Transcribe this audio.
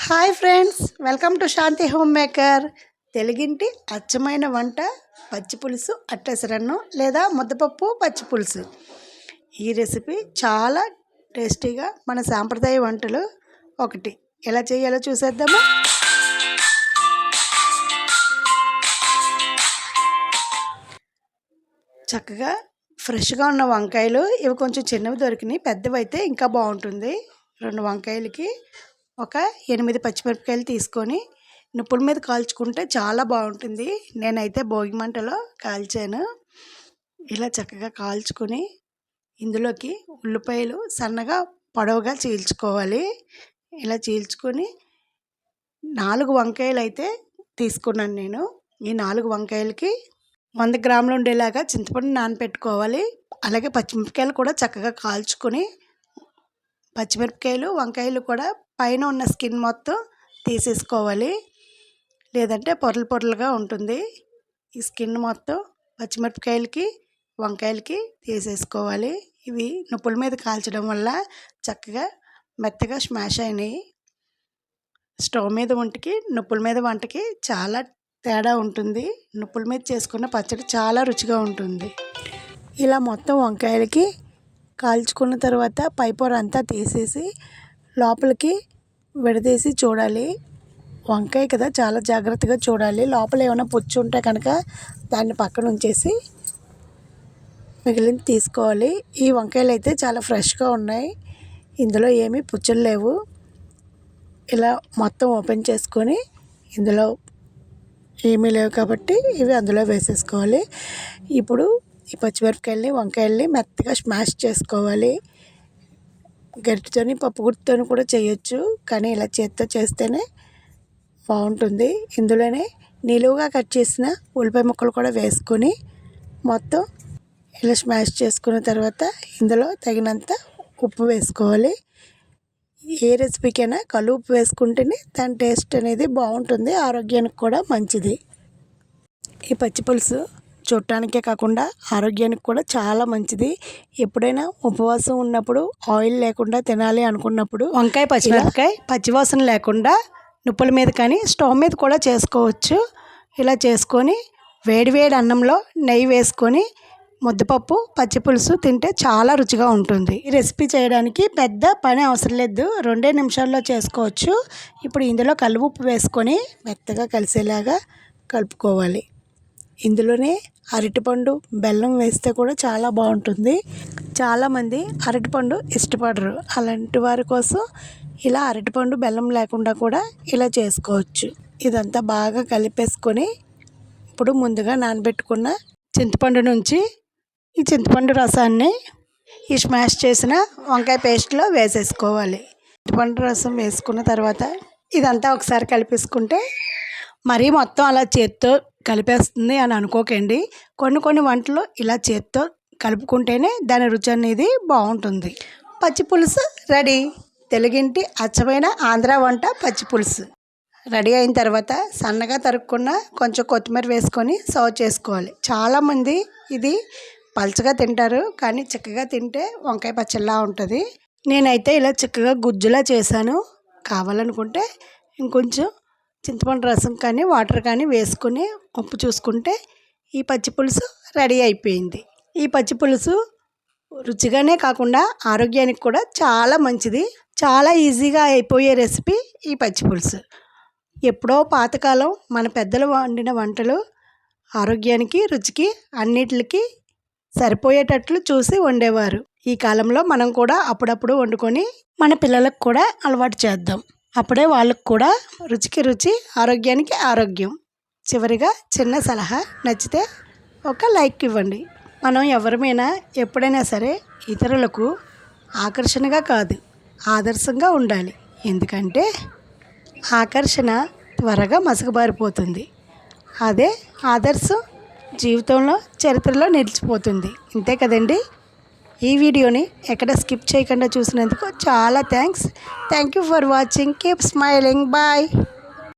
Hi friends, welcome to Shanti home maker. తెలుగింటి అచ్చమైన వంట పచ్చి పులుసు అట్టెసరన్నం లేదా ముద్దపప్పు పచ్చి పులుసు. ఈ రెసిపీ చాలా టేస్టీగా మన సాంప్రదాయ వంటలు ఒకటి. ఎలా చేయాలో చూసేద్దామా? చక్కగా ఫ్రెష్గా ఉన్న వంకాయలు, ఇవి కొంచెం చిన్నవి దొరికినాయి, పెద్దవి అయితే ఇంకా బాగుంటుంది. 2 వంకాయలకి ఒక 8 పచ్చిమిరపకాయలు తీసుకొని నిప్పుల మీద కాల్చుకుంటే చాలా బాగుంటుంది. నేనైతే భోగి మంటలో కాల్చాను. ఇలా చక్కగా కాల్చుకొని ఇందులోకి ఉల్లిపాయలు సన్నగా పొడవుగా చీల్చుకోవాలి. ఇలా చీల్చుకొని 4 వంకాయలు అయితే తీసుకున్నాను నేను. ఈ 4 వంకాయలకి 100 గ్రాములు ఉండేలాగా చింతపండు నానబెట్టుకోవాలి. అలాగే పచ్చిమిరపకాయలు కూడా చక్కగా కాల్చుకొని, పచ్చిమిరపకాయలు వంకాయలు కూడా పైన ఉన్న స్కిన్ మొత్తం తీసేసుకోవాలి, లేదంటే పొరలు పొరలుగా ఉంటుంది. ఈ స్కిన్ మొత్తం పచ్చిమిరపకాయలకి వంకాయలకి తీసేసుకోవాలి. ఇవి నిప్పుల మీద కాల్చడం వల్ల చక్కగా మెత్తగా స్మాష్ అయినాయి. స్టవ్ మీద వంటకి నిప్పుల మీద వంటకి చాలా తేడా ఉంటుంది. నిప్పుల మీద చేసుకున్న పచ్చడి చాలా రుచిగా ఉంటుంది. ఇలా మొత్తం వంకాయలకి కాల్చుకున్న తర్వాత పైపొర అంతా తీసేసి లోపలికి విడదీసి చూడాలి. వంకాయ కదా, చాలా జాగ్రత్తగా చూడాలి. లోపల ఏమైనా పుచ్చు ఉంటే కనుక దాన్ని పక్కన ఉంచేసి మిగిలింది తీసుకోవాలి. ఈ వంకాయలు అయితే చాలా ఫ్రెష్గా ఉన్నాయి, ఇందులో ఏమీ పుచ్చులు లేవు. ఇలా మొత్తం ఓపెన్ చేసుకొని ఇందులో ఏమీ లేవు కాబట్టి ఇవి అందులో వేసేసుకోవాలి. ఇప్పుడు ఈ పచ్చిమిరపకాయలని వంకాయల్ని మెత్తగా స్మాష్ చేసుకోవాలి. గరిటెతోని పప్పు గుత్తితోని కూడా చేయొచ్చు, కానీ ఇలా చేత్తో చేస్తేనే బాగుంటుంది. ఇందులోనే నిలువుగా కట్ చేసిన ఉల్లిపాయ ముక్కలు కూడా వేసుకొని మొత్తం ఇలా స్మాష్ చేసుకున్న తర్వాత ఇందులో తగినంత ఉప్పు వేసుకోవాలి. ఏ రెసిపీకైనా కల్లు ఉప్పు వేసుకుంటేనే దాని టేస్ట్ అనేది బాగుంటుంది, ఆరోగ్యానికి కూడా మంచిది. ఈ పచ్చి పులుసు చూడటానికే కాకుండా ఆరోగ్యానికి కూడా చాలా మంచిది. ఎప్పుడైనా ఉపవాసం ఉన్నప్పుడు ఆయిల్ లేకుండా తినాలి అనుకున్నప్పుడు వంకాయ పచ్చిమిరపకాయ పచ్చివాసన లేకుండా నిప్పుల మీద కానీ స్టవ్ మీద కూడా చేసుకోవచ్చు. ఇలా చేసుకొని వేడివేడి అన్నంలో నెయ్యి వేసుకొని ముద్దపప్పు పచ్చి పులుసు తింటే చాలా రుచిగా ఉంటుంది. ఈ రెసిపీ చేయడానికి పెద్ద పని అవసరం లేదు, 2 నిమిషాల్లో చేసుకోవచ్చు. ఇప్పుడు ఇందులో కల్లు ఉప్పు వేసుకొని మెత్తగా కలిసేలాగా కలుపుకోవాలి. ఇందులోనే అరటిపండు బెల్లం వేస్తే కూడా చాలా బాగుంటుంది. చాలామంది అరటిపండు ఇష్టపడరు, అలాంటి వారి కోసం ఇలా అరటిపండు బెల్లం లేకుండా కూడా ఇలా చేసుకోవచ్చు. ఇదంతా బాగా కలిపేసుకొని ఇప్పుడు ముందుగా నానబెట్టుకున్న చింతపండు నుంచి ఈ చింతపండు రసాన్ని ఈ స్మాష్ చేసిన వంకాయ పేస్ట్లో వేసేసుకోవాలి. చింతపండు రసం వేసుకున్న తర్వాత ఇదంతా ఒకసారి కలిపేసుకుంటే, మరీ మొత్తం అలా చేత్తో కలిపేస్తుంది అని అనుకోకండి. కొన్ని వంటలు ఇలా చేత్తో కలుపుకుంటేనే దాని రుచి అనేది బాగుంటుంది. పచ్చి పులుసు రెడీ. తెలుగింటి అచ్చమైన ఆంధ్ర వంట పచ్చి పులుసు రెడీ అయిన తర్వాత సన్నగా తరుక్కున్న కొంచెం కొత్తిమీర వేసుకొని సర్వ్ చేసుకోవాలి. చాలామంది ఇది పలచగా తింటారు, కానీ చిక్కగా తింటే వంకాయ పచ్చడిలా ఉంటుంది. నేనైతే ఇలా చిక్కగా గుజ్జులా చేశాను. కావాలనుకుంటే ఇంకొంచెం చింతపండు రసం కానీ వాటర్ కానీ వేసుకొని ఉప్పు చూసుకుంటే ఈ పచ్చి పులుసు రెడీ అయిపోయింది. ఈ పచ్చి పులుసు రుచిగానే కాకుండా ఆరోగ్యానికి కూడా చాలా మంచిది. చాలా ఈజీగా అయిపోయే రెసిపీ ఈ పచ్చి పులుసు. ఎప్పుడో పాతకాలం మన పెద్దలు వండిన వంటలు ఆరోగ్యానికి రుచికి అన్నిటికి సరిపోయేటట్లు చూసి వండేవారు. ఈ కాలంలో మనం కూడా అప్పుడప్పుడు వండుకొని మన పిల్లలకు కూడా అలవాటు చేద్దాం. అప్పుడే వాళ్ళకు కూడా రుచికి రుచి, ఆరోగ్యానికి ఆరోగ్యం. చివరిగా చిన్న సలహా, నచ్చితే ఒక లైక్ ఇవ్వండి. మనం ఎవరిమైనా ఎప్పుడైనా సరే ఇతరులకు ఆకర్షణగా కాదు, ఆదర్శంగా ఉండాలి. ఎందుకంటే ఆకర్షణ త్వరగా మసకబారిపోతుంది, అదే ఆదర్శం జీవితంలో చరిత్రలో నిలిచిపోతుంది. ఇంతే కదండి. ఈ వీడియోని ఎక్కడ స్కిప్ చేయకుండా చూసినందుకు చాలా thanks. Thank you for watching. Keep smiling. Bye.